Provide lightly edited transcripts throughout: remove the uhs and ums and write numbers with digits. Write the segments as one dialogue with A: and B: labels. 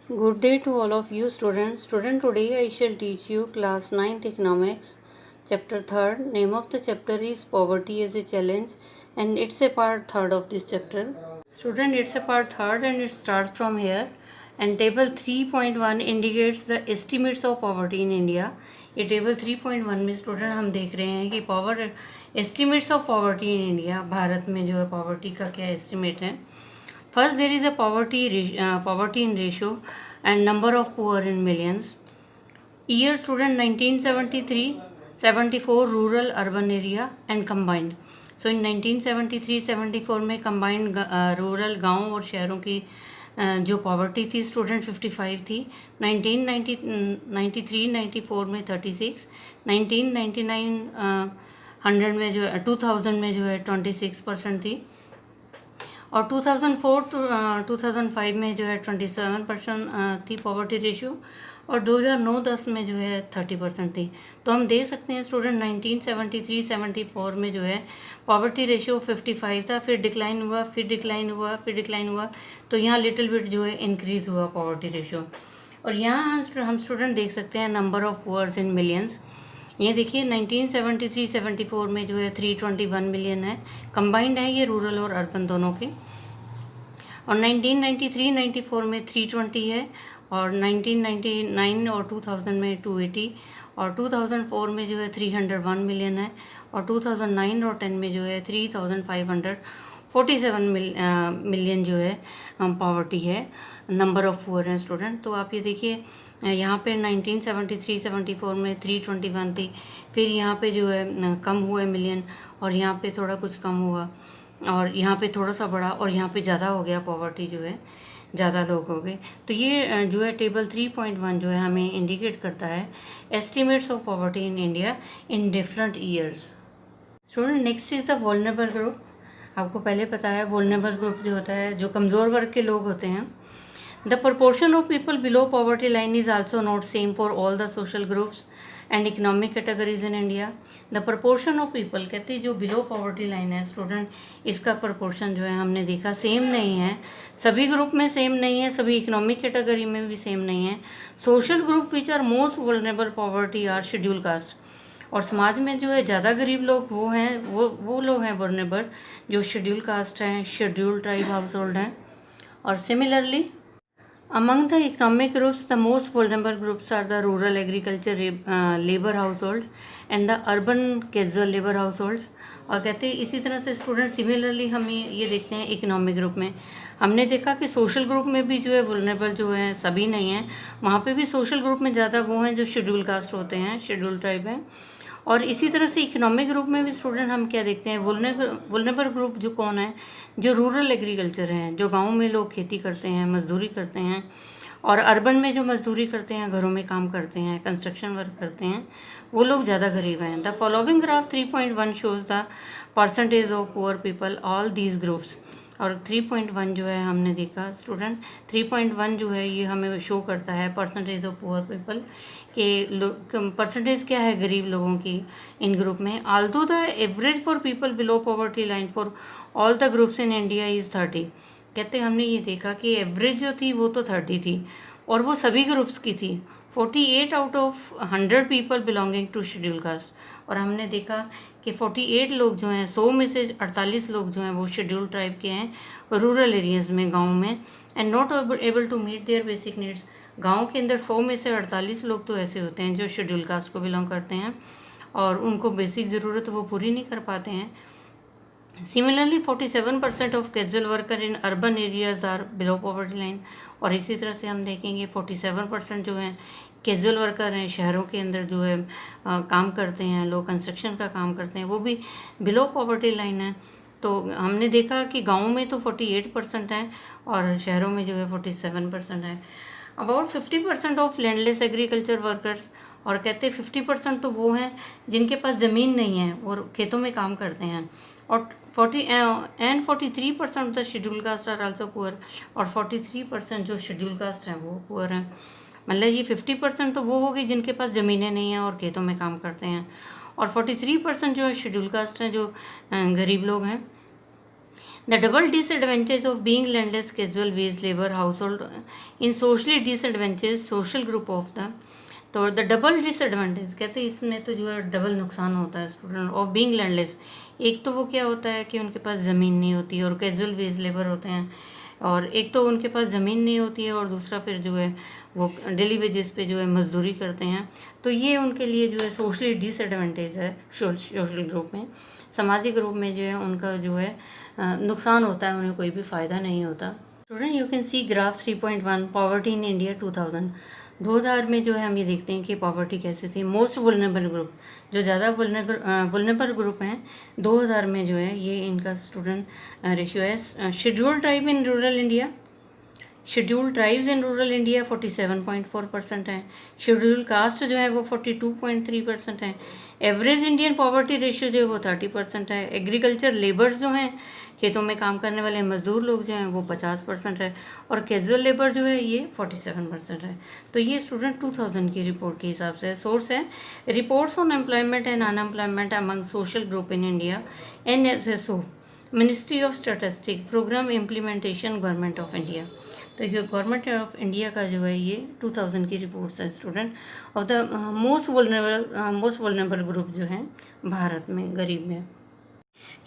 A: Good day to all of you students. Today I shall teach you class 9th economics, chapter 3rd. Name of the chapter is Poverty as a Challenge, and it's a part 3rd of this chapter. Student, it's a part 3rd and it starts from here. And table 3.1 indicates the estimates of poverty in India. ये table 3.1 में student हम देख रहे हैं कि estimates of poverty in India, Bharat में जो है पॉवर्टी का क्या एस्टिमेट है. First, there is a poverty in ratio and number of poor in millions. Year student 1973, 74 rural urban area and combined. So in 1973-74 में combined rural गाँव और शहरों की जो पॉवर्टी थी स्टूडेंट 55 थी. 1993-94 में 36, 1999 100 में जो है 2000 में जो है 26% थी और 2004 to 2005 में जो है 27% थी पॉवर्टी रेशियो और 2009-10 में जो है 30% थी. तो हम देख सकते हैं स्टूडेंट 1973-74 में जो है पॉवर्टी रेशियो 55 था, फिर डिक्लाइन हुआ, तो यहाँ लिटिल बिट जो है इंक्रीज़ हुआ पॉवर्टी रेशियो. और यहाँ हम स्टूडेंट देख सकते हैं number of poors in millions. ये देखिए 1973-74 में जो है 321 मिलियन है, कंबाइंड है ये रूरल और अर्बन दोनों के. और 1993-94 में 320 है और 1999 और 2000 में 280 और 2004 में जो है 301 मिलियन है और 2009 और 10 में जो है 3547 मिलियन जो है पॉवर्टी है, नंबर ऑफ पुअर हैं स्टूडेंट. तो आप ये देखिए यहाँ पे 1973-74 में 321 थी, फिर यहाँ पे जो है कम हुआ मिलियन और यहाँ पे थोड़ा कुछ कम हुआ और यहाँ पे थोड़ा सा बढ़ा और यहाँ पे ज़्यादा हो गया, पॉवर्टी जो है ज़्यादा लोग हो गए. तो ये जो है टेबल 3.1 जो है हमें इंडिकेट करता है estimates of poverty in India in different years. Student next is the vulnerable group. आपको पहले पता है वल्नरेबल ग्रुप जो होता है जो कमज़ोर वर्ग के लोग होते हैं. The proportion of people below poverty line is also not same for all the social groups and economic categories in India. The proportion of people कहते हैं जो below poverty line है स्टूडेंट, इसका proportion जो है हमने देखा सेम नहीं है, सभी ग्रुप में सेम नहीं है, सभी इकोनॉमिक कैटेगरी में भी सेम नहीं है. Social group which are most vulnerable poverty are schedule caste. और समाज में जो है ज़्यादा गरीब लोग वो हैं, वो लोग हैं वल्नरेबल जो शेड्यूल कास्ट हैं, शेड्यूल ट्राइब हाउस होल्ड हैं. और similarly among the economic groups, the most vulnerable groups are the rural agriculture labor households and the urban casual labor households. और कहते हैं इसी तरह से स्टूडेंट सिमिलरली हम ये देखते हैं इकोनॉमिक ग्रुप में. हमने देखा कि सोशल ग्रुप में भी जो है वुलनेबल जो है सभी नहीं हैं, वहाँ पे भी सोशल ग्रुप में ज़्यादा वो हैं जो शेड्यूल कास्ट होते हैं, शेड्यूल ट्राइब हैं. और इसी तरह से इकोनॉमिक ग्रुप में भी स्टूडेंट हम क्या देखते हैं, वुलनेबल ग्रुप जो कौन है, जो रूरल एग्रीकल्चर हैं, जो गाँव में लोग खेती करते हैं, मजदूरी करते हैं, और अर्बन में जो मजदूरी करते हैं, घरों में काम करते हैं, कंस्ट्रक्शन वर्क करते हैं, वो लोग ज़्यादा गरीब हैं. The following graph 3.1 shows the percentage of poor people all these groups. और 3.1 जो है हमने देखा स्टूडेंट, 3.1 जो है ये हमें शो करता है परसेंटेज ऑफ पुअर पीपल के परसेंटेज क्या है गरीब लोगों की इन ग्रुप में. Aldous the average for people below poverty line for all the groups in India is 30. कहते हैं हमने ये देखा कि एवरेज जो थी वो तो 30 थी और वो सभी ग्रुप्स की थी. 48 out of 100 people belonging to schedule caste. और हमने देखा कि 48 लोग जो हैं, 100 में से 48 लोग जो हैं वो शेड्यूल ट्राइब के हैं रूरल एरियाज़ में, गाँव में, and not able to meet their basic needs. गाँव के अंदर 100 में से 48 लोग तो ऐसे होते हैं जो शेड्यूल कास्ट को बिलोंग करते हैं और उनको बेसिक ज़रूरत वो पूरी नहीं कर पाते हैं. Similarly 47% of casual worker in urban areas are below poverty line. और इसी तरह से हम देखेंगे 47% जो हैं कैजुअल वर्कर हैं, शहरों के अंदर जो है काम करते हैं, लोग कंस्ट्रक्शन का काम करते हैं, वो भी बिलो पॉवर्टी लाइन है. तो हमने देखा कि गाँव में तो 48% है और शहरों में जो है 47% है. About 50% of landless agriculture workers. और कहते हैं 50% तो वो हैं जिनके पास ज़मीन नहीं है और खेतों में काम करते हैं. और 43% of the schedule caste are also poor. और 43% जो शेड्यूल कास्ट हैं वो पुअर हैं. मतलब ये 50% तो वो हो गई जिनके पास ज़मीनें नहीं हैं और खेतों में काम करते हैं, और 43% जो है शेड्यूल कास्ट हैं जो गरीब लोग हैं. The double disadvantage of being landless casual wage labor household in socially disadvantaged social group of the, तो द डबल डिसएडवांटेज कहते हैं इसमें तो जो है डबल नुकसान होता है स्टूडेंट ऑफ बीइंग लैंडलेस। एक तो वो क्या होता है कि उनके पास ज़मीन नहीं होती और कैजुअल वेज लेबर होते हैं, और एक तो उनके पास ज़मीन नहीं होती है और दूसरा फिर जो है वो डेली वेजेस पे जो है मजदूरी करते हैं। तो ये उनके लिए जो है सोशली डिसएडवांटेज है। सोशल ग्रुप में, सामाजिक ग्रुप में जो है उनका जो है नुकसान होता है, उन्हें कोई भी फ़ायदा नहीं होता। Student you can see graph 3.1 poverty in India 2000 में जो है हम ये देखते हैं कि पॉवर्टी कैसे थी। मोस्ट वुल्नरेबल ग्रुप, जो ज़्यादा वुल्नरेबल ग्रुप हैं 2000 में जो है ये इनका स्टूडेंट रेशियो है। Scheduled tribe in rural India, scheduled tribes in rural India 47.4% है। शेड्यूल्ड कास्ट जो है वो 42.3% है। एवरेज इंडियन पॉवर्टी रेशियो जो है वो 30% है। एग्रीकल्चर लेबर्स जो हैं, खेतों में काम करने वाले मजदूर लोग जो हैं वो 50% है, और कैजुअल लेबर जो है ये 47% है। तो ये स्टूडेंट 2000 की रिपोर्ट के हिसाब से सोर्स है reports on employment and unemployment among social group in India, NSSO, ministry of statistic, programme implementation, government of India. तो ये गवर्नमेंट ऑफ इंडिया का जो है ये 2000 की रिपोर्ट्स है student of the most vulnerable group जो है भारत में, गरीब में।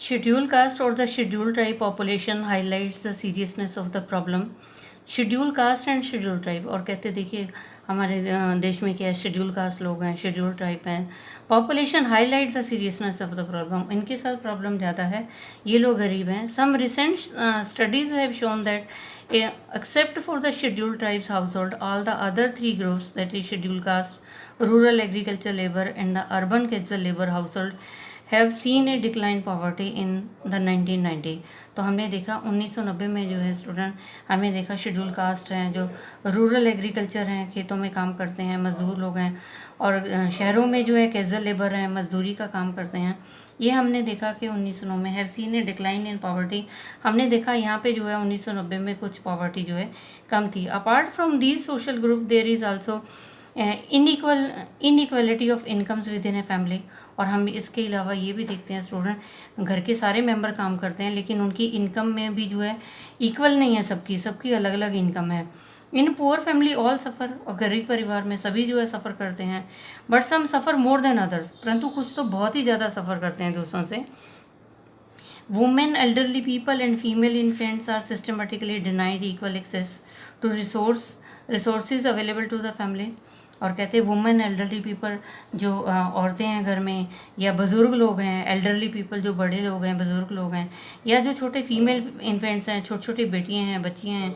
A: शेड्यूल कास्ट और the schedule tribe population highlights the seriousness of the problem. Schedule caste and schedule tribe, और कहते देखिए हमारे देश में क्या है, शेड्यूल कास्ट लोग हैं, शेड्यूल ट्राइब हैं। Population highlight the seriousness of the problem, इनके साथ प्रॉब्लम ज़्यादा है, ये लोग गरीब हैं। Some recent studies have shown that except for the scheduled tribes household, all the other three groups, that is scheduled caste, rural agriculture labor and the urban casual labor household, have seen a decline poverty in the 1990। तो हमने देखा 1990 में जो है student, हमें देखा schedule caste हैं, जो रूरल एग्रीकल्चर हैं, खेतों में काम करते हैं, मजदूर लोग हैं, और शहरों में जो है कैजुअल लेबर हैं, मजदूरी का काम करते हैं। ये हमने देखा कि 1990 में have seen A decline in poverty, हमने देखा यहाँ पे जो है 1990 में कुछ पॉवर्टी जो है कम थी। Apart from these social group there is also inequality of incomes within a family, और हम इसके अलावा ये भी देखते हैं स्टूडेंट घर के सारे मेंबर काम करते हैं लेकिन उनकी इनकम में भी जो है इक्वल नहीं है, सबकी अलग अलग इनकम है। इन पुअर फैमिली ऑल सफ़र, और गरीब परिवार में सभी जो है सफ़र करते हैं। But some suffer more than others, परंतु कुछ तो बहुत ही ज़्यादा सफ़र करते हैं दूसरों से। Women, elderly people and female infants are systematically denied equal access to resources available to the family. और कहते हैं वुमेन, एल्डरली पीपल, जो औरतें हैं घर में, या बुज़ुर्ग लोग हैं, एल्डरली पीपल जो बड़े लोग हैं, बुज़ुर्ग लोग हैं, या जो छोटे फीमेल इन्फेंट्स हैं, छोटी छोटी बेटियां हैं, बच्चियां हैं,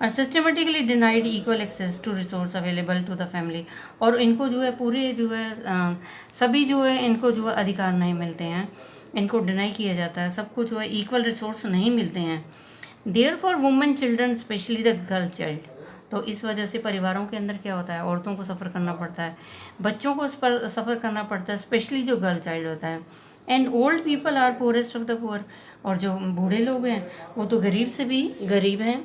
A: और systematically denied equal access to resource available to the family, और इनको जो है पूरे जो है सभी जो है इनको जो है अधिकार नहीं मिलते हैं, इनको डिनाई किया जाता है, सबको जो है इक्वल रिसोर्स नहीं मिलते हैं। Therefore women, children, specially the girl child, तो इस वजह से परिवारों के अंदर क्या होता है, औरतों को सफ़र करना पड़ता है, बच्चों को सफ़र करना पड़ता है, स्पेशली जो गर्ल चाइल्ड होता है। And old people are poorest of the poor, और जो बूढ़े लोग हैं वो तो गरीब से भी गरीब हैं।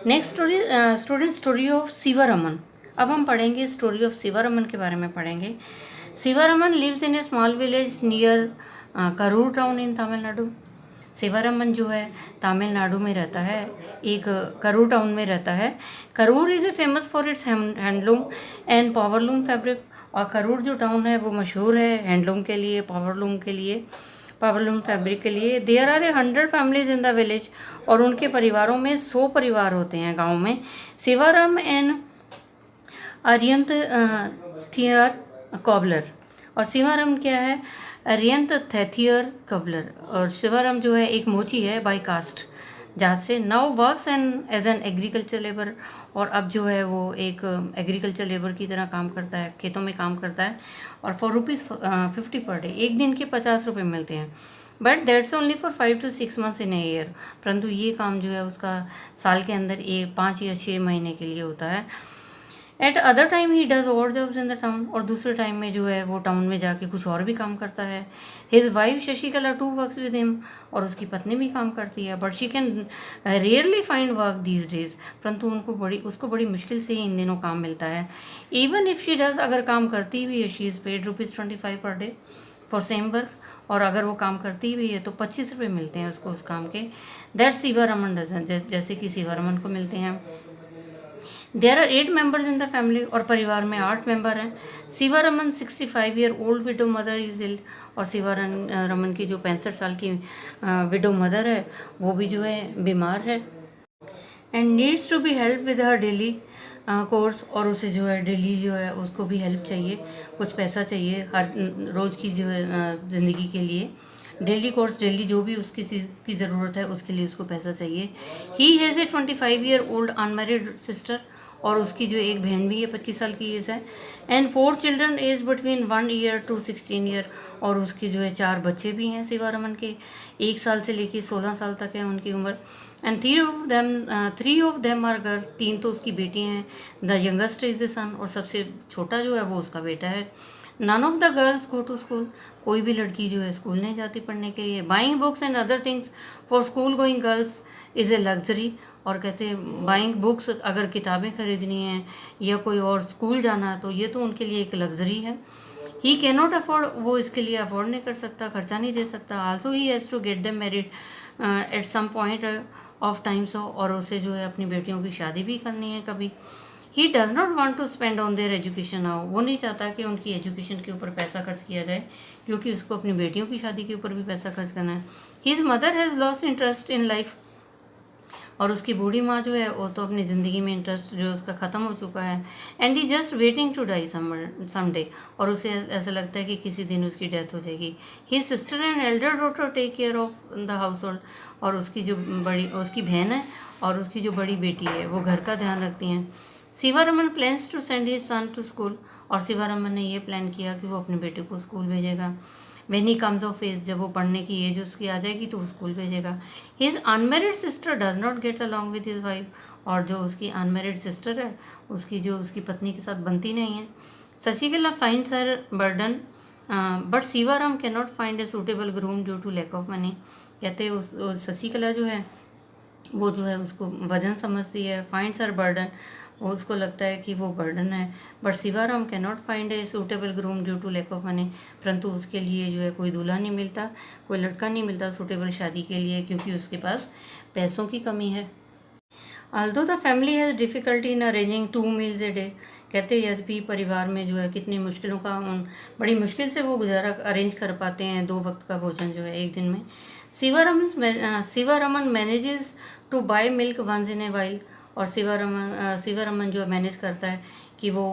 A: Next story student, story of Sivaraman. अब हम पढ़ेंगे स्टोरी ऑफ शिवरमन के बारे में पढ़ेंगे। Sivaraman lives in a small village near Karur town in Tamil Nadu. Sivaraman जो है तमिलनाडु में रहता है, एक करूर टाउन में रहता है। Karur is a famous for its handloom and powerloom fabric, और करूर जो टाउन है वो मशहूर है हैंडलूम के लिए, पावरलूम फैब्रिक के लिए। There are 100 families in the village, और उनके परिवारों में 100 परिवार होते हैं गांव में। शिवरम एंड अरियंत थियर कॉबलर, और शिवरम क्या है, अरियंत थेथियर कबलर, और शिवरम जो है एक मोची है बाई कास्ट, जहाँ से now works as an agriculture labour, और अब जो है वो एक एग्रीकल्चर लेबर की तरह काम करता है, खेतों में काम करता है, और for ₹50 पर डे, एक दिन के 50 रुपये मिलते हैं। But that's only for 5 to 6 months in a year, परंतु ये काम जो है उसका साल के अंदर 5 या 6 महीने के लिए होता है। Eight other time he does और जॉब्स इन द टाउन, और दूसरे टाइम में जो है वो टाउन में जाके कुछ और भी काम करता है। His wife Shashikala too works with him, और उसकी पत्नी भी काम करती है। But she can rarely find work these days, परंतु उसको बड़ी मुश्किल से ही इन दिनों काम मिलता है। इवन इफ शी डज, अगर काम करती भी है, she is paid ₹25 per day for same work, और अगर वो काम करती भी है तो 25 रुपये मिलते हैं उसको उस काम के। दैट सीवारमन डजन, जैसे कि सीवारमन को मिलते हैं। There are 8 members in the family, और परिवार में 8 मेंबर हैं। Sivaraman 65 year old widow mother is ill, और रमन की जो 65 साल की विडो मदर है वो भी जो है बीमार है। And needs to be help with her daily chores, और उसे जो है डेली जो है उसको भी हेल्प चाहिए, कुछ पैसा चाहिए हर रोज़ की जो है ज़िंदगी के लिए। डेली कोर्स, डेली जो भी उसकी चीज़ की ज़रूरत है उसके लिए उसको पैसा चाहिए। He has a 25 year old unmarried sister, और उसकी जो एक बहन भी है 25 साल की एज है। And 4 children age between 1 year to 16 year, और उसकी जो है 4 बच्चे भी हैं सीवारमन के, 1 साल से लेकर 16 साल तक है उनकी उम्र। And 3 of them are girl, 3 तो उसकी बेटियाँ हैं। The youngest is the son, और सबसे छोटा जो है वो उसका बेटा है। None of the girls go to school, कोई भी लड़की जो है स्कूल नहीं जाती पढ़ने के लिए। Buying books and other things for school going girls is a luxury, और कहते हैं बाइंग बुक्स, अगर किताबें खरीदनी हैं या कोई और स्कूल जाना तो ये तो उनके लिए एक लग्जरी है। ही कैन नॉट अफोर्ड, वो इसके लिए अफोर्ड नहीं कर सकता, खर्चा नहीं दे सकता। Also he has to get them married at some point of times, और उसे जो है अपनी बेटियों की शादी भी करनी है कभी। He does not want to spend on their education now, वो नहीं चाहता कि उनकी एजुकेशन के ऊपर पैसा खर्च किया जाए, क्योंकि उसको अपनी बेटियों की शादी के ऊपर भी पैसा खर्च करना है। His mother has lost interest in life, और उसकी बूढ़ी माँ जो है वो तो अपनी ज़िंदगी में इंटरेस्ट जो है उसका ख़त्म हो चुका है। And he just waiting to die someday, और उसे ऐसा लगता है कि किसी दिन उसकी डेथ हो जाएगी। He sister and elder daughter take care of the household, और उसकी बहन है और उसकी जो बड़ी बेटी है वो घर का ध्यान रखती हैं। Sivaraman plans to send his son to school, और सीवारमन ने ये प्लान किया कि वो अपने बेटे को स्कूल भेजेगा। When he comes of age, जब वो पढ़ने की एज उसकी आ जाएगी तो वो स्कूल भेजेगा। His unmarried sister does not get along with his wife, और जो उसकी अनमेरिड सिस्टर है उसकी पत्नी के साथ बनती नहीं है। Shashikala finds her burden but Sivaram cannot find a suitable groom due to lack of money. कहते उस शशिकला जो है वो जो है उसको वजन समझती है। फाइंड्स हर बर्डन, उसको लगता है कि वो बर्डन है। But Sivaram cannot find a suitable groom due to lack of money, परंतु उसके लिए जो है कोई दूल्हा नहीं मिलता, कोई लड़का नहीं मिलता सूटेबल शादी के लिए, क्योंकि उसके पास पैसों की कमी है। Although the family has difficulty in arranging 2 meals a day, कहते यद्यपि परिवार में जो है कितनी मुश्किलों का बड़ी मुश्किल से वो गुजारा अरेंज कर पाते हैं 2 वक्त का भोजन जो है एक दिन में। Sivaraman manages to buy milk once in a while, और सीवारमन जो मैनेज करता है कि वो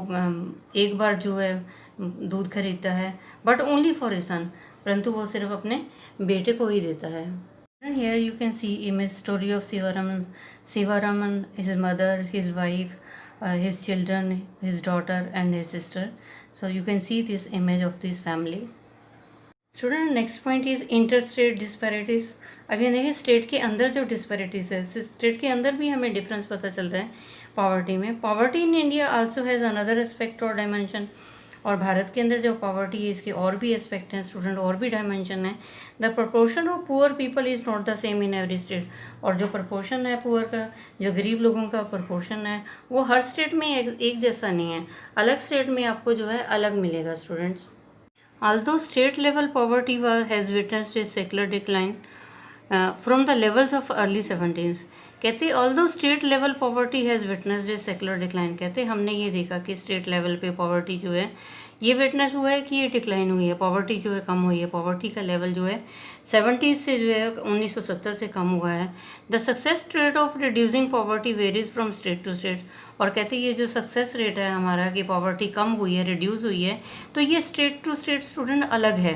A: एक बार जो है दूध खरीदता है, but only for his son, परंतु वो सिर्फ अपने बेटे को ही देता है। And here you can see image story of Sivaraman, his mother, his wife, his children, his daughter and his sister. So you can see this image of this family. Student, next point is interstate disparities. अब ये देखिए state के अंदर जो disparities है, state के अंदर भी हमें डिफरेंस पता चलता है पॉवर्टी में। Poverty in India also has another aspect और डायमेंशन, और भारत के अंदर जो पॉवर्टी है इसके और भी एस्पेक्ट हैं स्टूडेंट, और भी डायमेंशन है। The proportion of poor people is not the same in every state, और जो प्रपोर्शन है पुअर का, जो गरीब लोगों का प्रपोर्शन है वो हर स्टेट में एक जैसा नहीं है, अलग स्टेट में आपको जो है अलग मिलेगा students. Although state level poverty has witnessed a secular decline from the levels of early 70s, कहते although state level poverty has witnessed a secular decline, कहते हमने ये देखा कि स्टेट लेवल पे पॉवर्टी जो है ये विटनेस हुआ है कि ये डिक्लाइन हुई है, पॉवर्टी जो है कम हुई है, पॉवर्टी का लेवल जो है 70s से जो है 1970 से कम हुआ है। The success rate of reducing poverty varies from state to state, और कहते हैं ये जो सक्सेस रेट है हमारा कि पॉवर्टी कम हुई है, रिड्यूस हुई है, तो ये स्टेट टू स्टेट स्टूडेंट अलग है,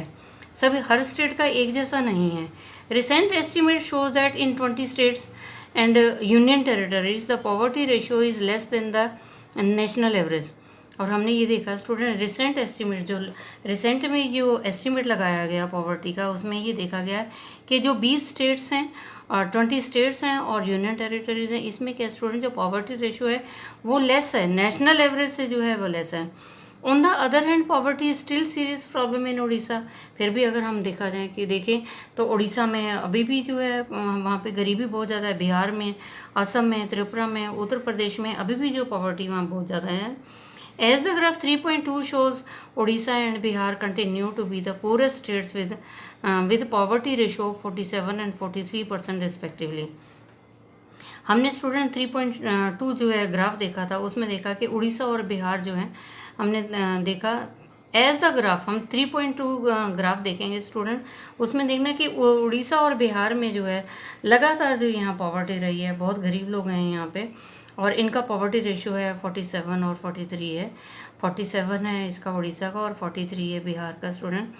A: सभी हर स्टेट का एक जैसा नहीं है। Recent estimate shows that in 20 states and union territories the poverty ratio is less than the national average. और हमने ये देखा स्टूडेंट रिसेंट एस्टिमेट, जो रिसेंट में जो एस्टिमेट लगाया गया पॉवर्टी का, उसमें ये देखा गया कि जो 20 स्टेट्स हैं और 20 स्टेट्स हैं और यूनियन टेरिटरीज हैं, इसमें क्या स्टूडेंट जो पॉवर्टी रेशियो है वो लेस है, नेशनल एवरेज से जो है वो लेस है। On the other hand poverty still serious problem in Orissa, फिर भी अगर हम देखें तो उड़ीसा में अभी भी जो है वहाँ पे गरीबी बहुत ज़्यादा है। बिहार में, असम में, त्रिपुरा में, उत्तर प्रदेश में अभी भी जो पॉवर्टी वहाँ बहुत ज़्यादा है। As the graph 3.2 shows, Odisha and Bihar continue to be the poorest states with with poverty ratio 47 and 43% respectively. हमने स्टूडेंट 3.2 जो है ग्राफ देखा था, उसमें देखा कि उड़ीसा और बिहार जो है हमने देखा एज द ग्राफ। हम 3.2 ग्राफ देखेंगे स्टूडेंट, उसमें देखना कि उड़ीसा और बिहार में जो है लगातार जो यहाँ पॉवर्टी रही है, बहुत गरीब लोग हैं यहाँ पे, और इनका पॉवर्टी रेशियो है 47 और 43 है। 47 है इसका उड़ीसा का और 43 है बिहार का student.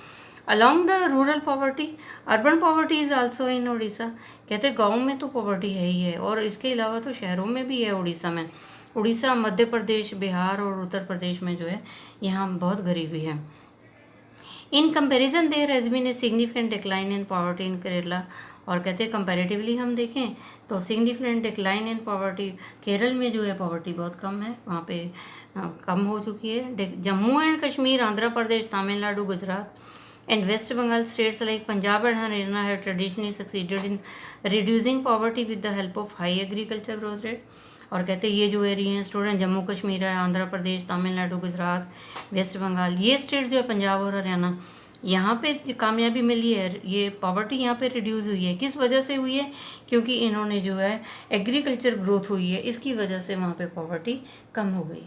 A: Along the rural poverty, urban poverty is also in Orissa. कहते गाँव में तो पॉवर्टी है ही है, और इसके अलावा तो शहरों में भी है उड़ीसा में। उड़ीसा, मध्य प्रदेश, बिहार और उत्तर प्रदेश में जो है यहाँ बहुत गरीबी है। In comparison there has been a significant decline in poverty in Kerala. और कहते हैं कंपैरेटिवली हम देखें तो significant decline in poverty, Kerala में जो है पॉवर्टी बहुत कम है, वहाँ पे कम हो चुकी है। Jammu and Kashmir, Andhra Pradesh, Tamil Nadu, Gujarat and West Bengal states like Punjab and Haryana have traditionally succeeded in reducing poverty with the help of high agriculture growth rate। और कहते हैं ये जो एरिया हैं स्टूडेंट, जम्मू कश्मीर है, आंध्र प्रदेश, तमिलनाडु, गुजरात, वेस्ट बंगाल, ये स्टेट जो है पंजाब और हरियाणा, यहाँ पे जो कामयाबी मिली है, ये पॉवर्टी यहाँ पे रिड्यूस हुई है। किस वजह से हुई है? क्योंकि इन्होंने जो है एग्रीकल्चर ग्रोथ हुई है, इसकी वजह से वहाँ पे पॉवर्टी कम हो गई।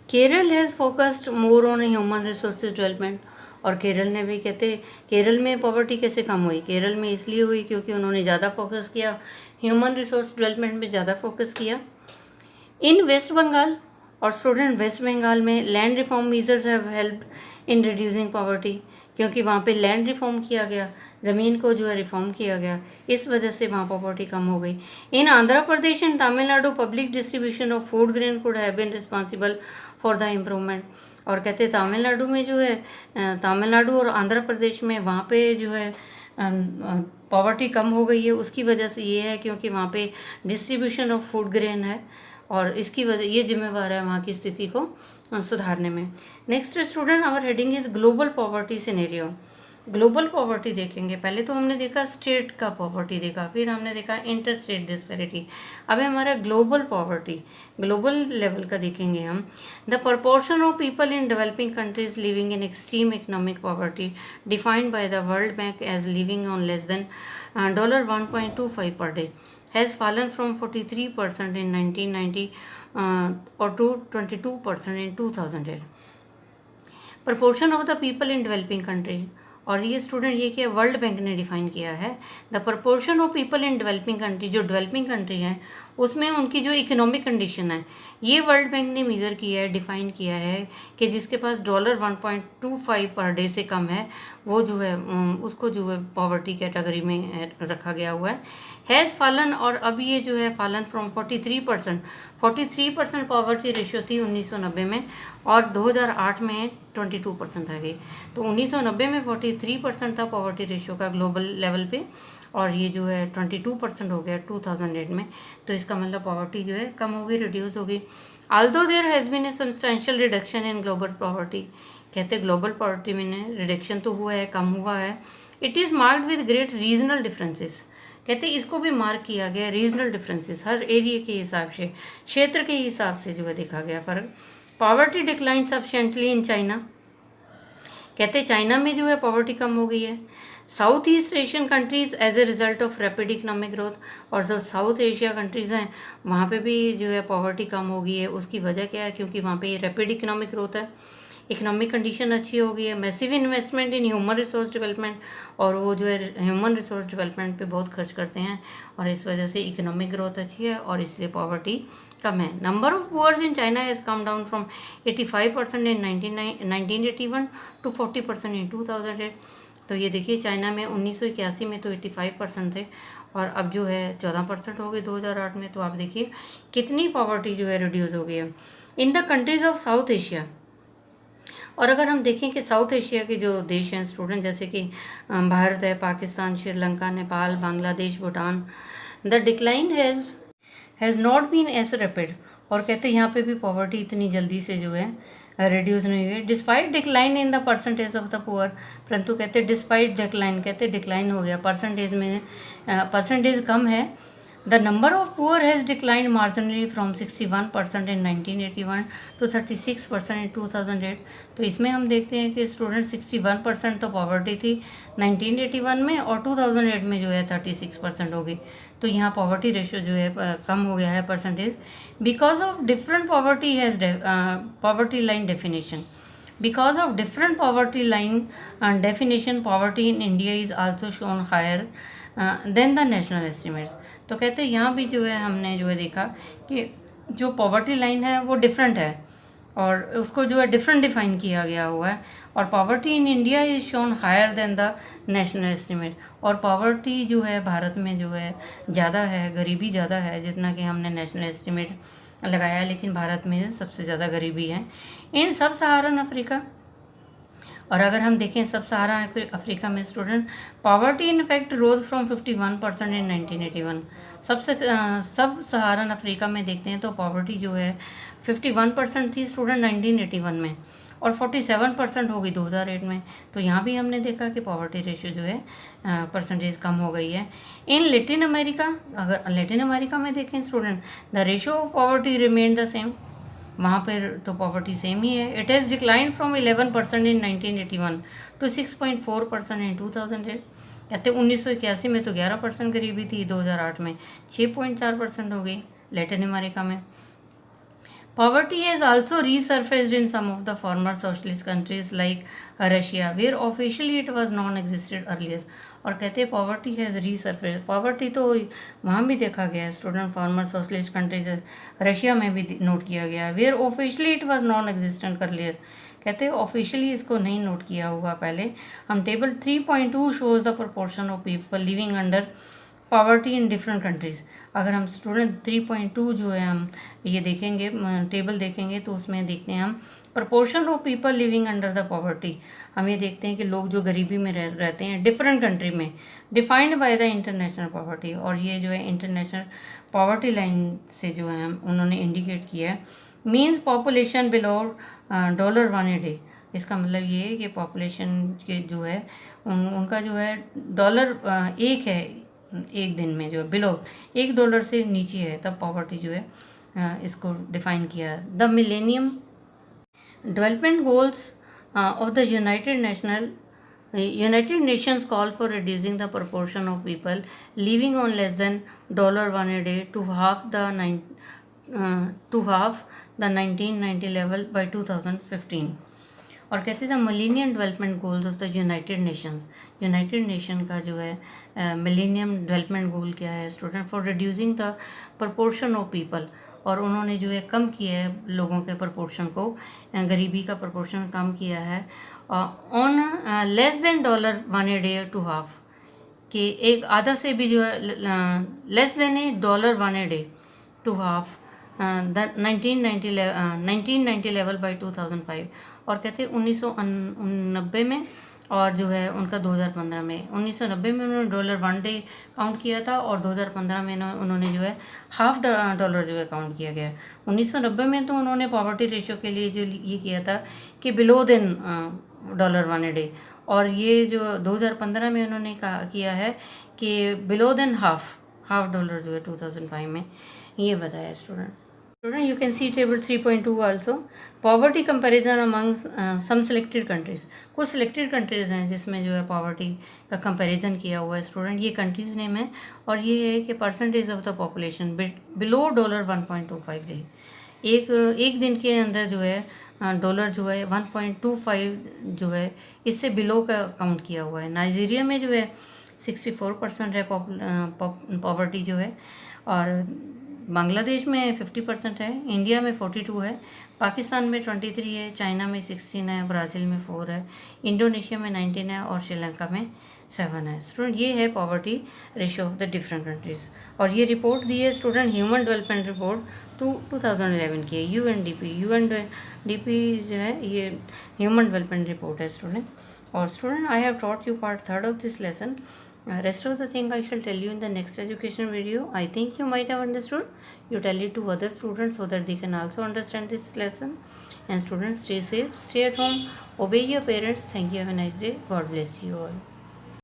A: Kerala has focused more on human resources development. और केरल ने भी, कहते केरल में पॉवर्टी कैसे कम हुई? केरल में इसलिए हुई क्योंकि उन्होंने ज़्यादा फोकस किया, ह्यूमन रिसोर्स डेवलपमेंट पे ज़्यादा फोकस किया। इन वेस्ट बंगाल, और स्टूडेंट वेस्ट बंगाल में land reform measures have helped in reducing poverty, क्योंकि वहाँ पे लैंड रिफॉर्म किया गया, ज़मीन को जो है रिफॉर्म किया गया, इस वजह से वहाँ पॉवर्टी कम हो गई। In Andhra Pradesh and Tamil Nadu, public distribution of food grain could have been responsible for the improvement. और कहते हैं तमिलनाडु में जो है, तमिलनाडु और आंध्र प्रदेश में वहाँ पे जो है पॉवर्टी कम हो गई है। उसकी वजह से ये है क्योंकि वहाँ पे डिस्ट्रीब्यूशन ऑफ फूड ग्रेन है, और इसकी वजह ये जिम्मेवार है वहाँ की स्थिति को सुधारने में। Next student, our heading is global poverty scenario. Global poverty देखेंगे, पहले तो हमने देखा स्टेट का पॉवर्टी देखा, फिर हमने देखा इंटर स्टेट डिस्पैरिटी, अब हमारा ग्लोबल पॉवर्टी, ग्लोबल लेवल का देखेंगे हम। The proportion of people in developing countries living in extreme economic poverty defined by the World Bank as living on less than $1.25 per day has fallen from 43% in 1990 or to 22% in 2008. Proportion of the people in developing country, और ये student ये क्या world bank ने define किया है, the proportion of people in developing country, जो developing country है उसमें उनकी जो इकोनॉमिक कंडीशन है, ये वर्ल्ड बैंक ने मेज़र किया है, डिफाइन किया है कि जिसके पास $1.25 पर डे से कम है, वो जो है उसको जो है पॉवर्टी कैटेगरी में रखा गया हुआ है। हैज़ फॉलन, और अब ये जो है फॉलन फ्रॉम 43% पॉवर्टी रेशियो थी 1990 में, और 2008 में 22% आ गई। तो 1990 में 43% था पॉवर्टी रेशियो का ग्लोबल लेवल पे, और ये जो है 22% हो गया 2008 में। तो इसका मतलब पॉवर्टी जो है कम हो गई, रिड्यूस हो गई। Although there has been a substantial reduction in global poverty, कहते ग्लोबल पॉवर्टी में रिडक्शन तो हुआ है, कम हुआ है। It is marked with great regional differences, कहते इसको भी मार्क किया गया रीजनल डिफरेंसेस, हर एरिया के हिसाब से, क्षेत्र के हिसाब से जो है देखा गया फ़र्क। Poverty decline sufficiently in China, कहते चाइना में जो है पॉवर्टी कम हो गई है। South East Asian countries as a result of rapid economic growth, और जो साउथ एशिया कंट्रीज़ हैं वहाँ पे भी जो है पॉवर्टी कम हो गई है। उसकी वजह क्या है? क्योंकि वहाँ पे रैपिड इकोनॉमिक ग्रोथ है, इकोनॉमिक कंडीशन अच्छी हो गई है, massive investment in human resource development, और वो जो है ह्यूमन रिसोर्स डेवलपमेंट पे बहुत खर्च करते हैं, और इस वजह से इकोनॉमिक ग्रोथ अच्छी है और इससे पॉवर्टी कम है। Number of poors in China has come down from 85% in 1981 to 40% in 2008। तो ये देखिए चाइना में 1981 में तो 85% थे, और अब जो है 14% हो गए 2008 में। तो आप देखिए कितनी पॉवर्टी जो है रिड्यूस हो गई है in the countries of south Asia. और अगर हम देखें कि साउथ एशिया के जो देश हैं स्टूडेंट, जैसे कि भारत है, Pakistan, Sri Lanka, Nepal, Bangladesh, Bhutan, the decline has not been as rapid, और कहते हैं यहाँ पे भी पॉवर्टी इतनी जल्दी से जो है रिड्यूस नहीं हुई है। Despite decline in the percentage of the poor, परंतु कहते डिस्पाइट डिक्लाइन, कहते डिक्लाइन हो गया परसेंटेज में, परसेंटेज कम है The number of poor has declined marginally from 61% in 1981 to 36% in 2008. तो इसमें हम देखते हैं कि स्टूडेंट 61% तो पॉवर्टी थी 1981 में और 2008 में जो है 36% हो गई। तो यहाँ पॉवर्टी रेशियो जो है कम हो गया है percentage because of different poverty has poverty line definition. Because of different poverty line and definition, poverty in India is also shown higher than the national estimates. तो कहते हैं यहाँ भी जो है हमने जो है देखा कि जो पॉवर्टी लाइन है वो डिफरेंट है और उसको जो है डिफरेंट डिफाइन किया गया हुआ है और poverty in India is shown higher than the national estimate. और पॉवर्टी जो है भारत में जो है ज़्यादा है, गरीबी ज़्यादा है जितना कि हमने नेशनल एस्टिमेट लगाया, लेकिन भारत में सबसे ज़्यादा गरीबी है इन सब सहारन अफ्रीका। और अगर हम देखें सब सहारा अफ्रीका में student poverty in fact rose from 51% in 1981। Sub Saharan Africa में देखते हैं तो पॉवर्टी जो है 51% थी स्टूडेंट 1981 में और 47% हो गई 2008 में। तो यहाँ भी हमने देखा कि पॉवर्टी रेशियो जो है परसेंटेज कम हो गई है। इन लेटिन अमेरिका, अगर लेटिन अमेरिका में देखें student the ratio of poverty remain the same, वहाँ पर तो पॉवर्टी सेम ही है। It has decline from 11% in 1981 to 6.4% in 2008। कहते 1981 में तो 11% गरीबी थी, 2008 में 6.4% हो गई लेटिन अमेरिका में। Poverty has also resurfaced in some of the former socialist countries like Russia, where officially it was non-existed earlier. और कहते हैं पॉवर्टी हैज़ रीसरफेस, पॉवर्टी तो वहाँ भी देखा गया है student former socialist countries, Russia में भी नोट किया गया है। Where officially it was non existent earlier, कहते हैं ऑफिशियली इसको नहीं नोट किया हुआ पहले। हम table 3.2 shows the proportion of people living under poverty in different countries. अगर हम स्टूडेंट 3.2 जो है हम ये देखेंगे टेबल देखेंगे तो उसमें देखते हैं हम proportion of people living under the poverty. हम ये देखते हैं कि लोग जो गरीबी में रहते हैं डिफरेंट कंट्री में defined by the international poverty, और ये जो है इंटरनेशनल पॉवर्टी लाइन से जो है उन्होंने इंडिकेट किया है means population below $1 a day. इसका मतलब ये है कि पॉपुलेशन के जो है उनका जो है $1 है एक दिन में, जो बिलो $1 से नीचे है तब पॉवर्टी जो है इसको डिफाइन किया। The millennium development goals of the United Nations call for reducing the proportion of people living on less than $1 a day to half the 1990 level by 2015। और कहते थे millennium development goals of the United Nation का जो है millennium development goal क्या है student, for reducing the proportion of people, और उन्होंने जो है कम किया है लोगों के प्रोपोर्शन को, गरीबी का प्रोपोर्शन कम किया है on less than $1 a day to half, कि एक आधा से भी जो है less than $1 a day to half the 1990 level by 2005। और कहते हैं 1990 में और जो है उनका 2015 में, 1990 में उन्होंने $1 डे काउंट किया था और 2015 में उन्होंने जो है $1/2 जो है काउंट किया गया। 1990 में तो उन्होंने पॉवर्टी रेशियो के लिए जो ये किया था कि बिलो देन $1 a डे, और ये जो 2015 में उन्होंने किया है कि बिलो देन $1/2 जो है 2005 में ये बताया student. You can see table 3.2 also. Poverty comparison among some selected countries. कुछ selected countries हैं जिसमें जो है poverty का comparison किया हुआ है स्टूडेंट। ये countries नेम है और ये है कि percentage of the population below $1.25 day. एक दिन के अंदर जो है डॉलर जो है 1.25 जो है इससे बिलो का काउंट किया हुआ है। नाइजीरिया में जो है 64% है पॉवर्टी जो है, और बांग्लादेश में 50% है, इंडिया में 42 है, पाकिस्तान में 23 है, चाइना में 16 है, ब्राज़ील में 4 है, इंडोनेशिया में 19 है और श्रीलंका में 7 है। स्टूडेंट ये है poverty ratio of the different countries, और ये रिपोर्ट दी है स्टूडेंट ह्यूमन डेवलपमेंट रिपोर्ट 2011 की है। यूएनडीपी जो है ये ह्यूमन डेवलपमेंट रिपोर्ट है स्टूडेंट। और student I have taught you part 3rd of this lesson. Rest of the thing I shall tell you in the next education video. I think you might have understood. You tell it to other students so that they can also understand this lesson. And students, stay safe, stay at home, obey your parents. Thank you. Have a nice day. God bless you all.